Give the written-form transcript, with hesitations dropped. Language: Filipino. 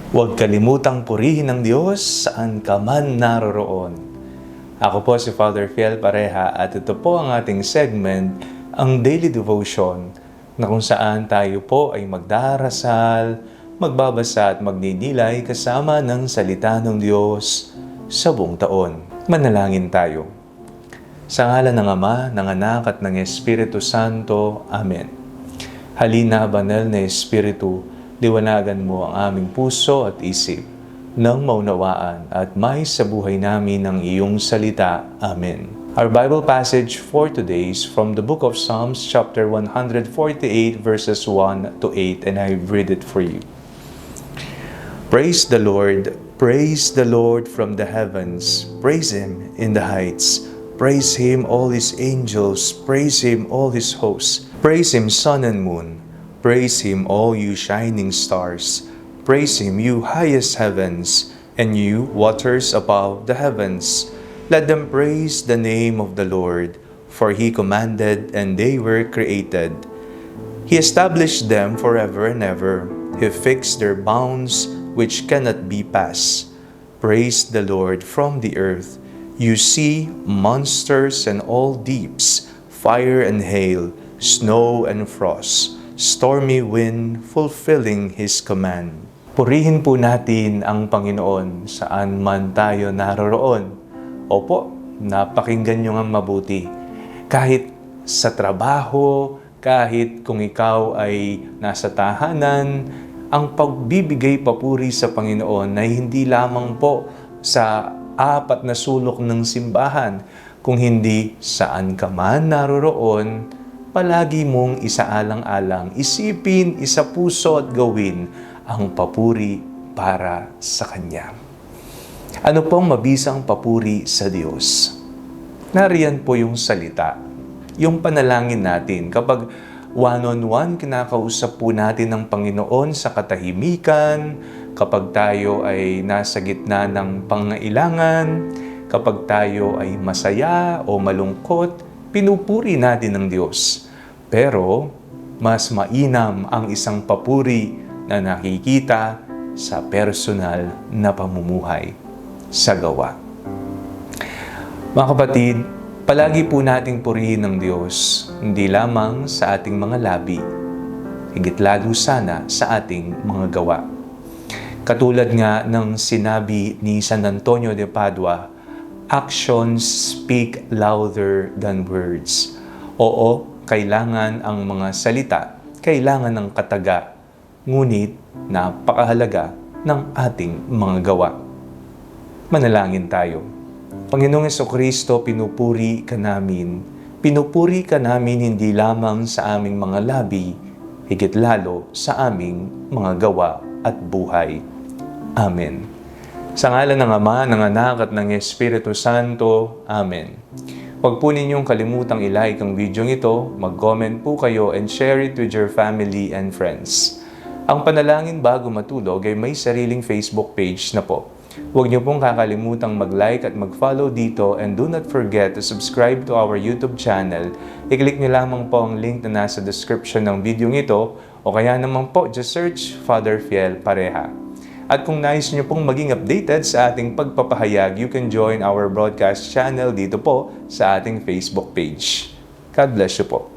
Huwag kalimutang purihin ng Diyos saan ka man naroroon. Ako po si Father Fiel Pareha at ito po ang ating segment, ang Daily Devotion, na kung saan tayo po ay magdarasal, magbabasa at magninilay kasama ng salita ng Diyos sa buong taon. Manalangin tayo. Sa ngalan ng Ama, ng Anak at ng Espiritu Santo. Amen. Halina, banal na Espiritu, liwanagan mo ang aming puso at isip nang maunawaan at may sa buhay namin ang iyong salita. Amen. Our Bible passage for today is from the book of Psalms chapter 148 verses 1 to 8, and I read it for you. Praise the Lord from the heavens, praise Him in the heights, praise Him all His angels, praise Him all His hosts, praise Him sun and moon, praise Him, all you shining stars. Praise Him, you highest heavens, and you waters above the heavens. Let them praise the name of the Lord, for He commanded, and they were created. He established them forever and ever. He fixed their bounds, which cannot be passed. Praise the Lord from the earth, you sea, monsters, and all deeps, fire and hail, snow and frost, stormy wind fulfilling His command. Purihin po natin ang Panginoon saan man tayo naroroon. Opo, napakinggan nyo nga mabuti. Kahit sa trabaho, kahit kung ikaw ay nasa tahanan, ang pagbibigay papuri sa Panginoon ay hindi lamang po sa apat na sulok ng simbahan, kung hindi saan ka man naroroon, palagi mong isaalang-alang, isipin, isapuso at gawin ang papuri para sa Kanya. Ano pong mabisang papuri sa Diyos? Nariyan po yung salita, yung panalangin natin. Kapag one-on-one, kinakausap po natin ng Panginoon sa katahimikan, kapag tayo ay nasa gitna ng pangailangan, kapag tayo ay masaya o malungkot, pinupuri natin ng Diyos. Pero, mas mainam ang isang papuri na nakikita sa personal na pamumuhay sa gawa. Mga kapatid, palagi po nating purihin ng Diyos, hindi lamang sa ating mga labi, higit lalo sana sa ating mga gawa. Katulad nga ng sinabi ni San Antonio de Padua, actions speak louder than words. Oo, kailangan ang mga salita, kailangan ng kataga, ngunit napakahalaga ng ating mga gawa. Manalangin tayo. Panginoong Jesucristo, pinupuri ka namin. Pinupuri ka namin hindi lamang sa aming mga labi, higit lalo sa aming mga gawa at buhay. Amen. Sa ngalan ng Ama, ng Anak at ng Espiritu Santo. Amen. Huwag po ninyong kalimutang i-like ang video ito, mag-comment po kayo, and share it with your family and friends. Ang panalangin bago matulog ay may sariling Facebook page na po. Huwag niyo pong kakalimutang mag-like at mag-follow dito, and do not forget to subscribe to our YouTube channel. I-click niyo lamang po ang link na nasa description ng video ito, o kaya naman po, just search Father Fiel Pareha. At kung nais niyo pong maging updated sa ating pagpapahayag, you can join our broadcast channel dito po sa ating Facebook page. God bless you po.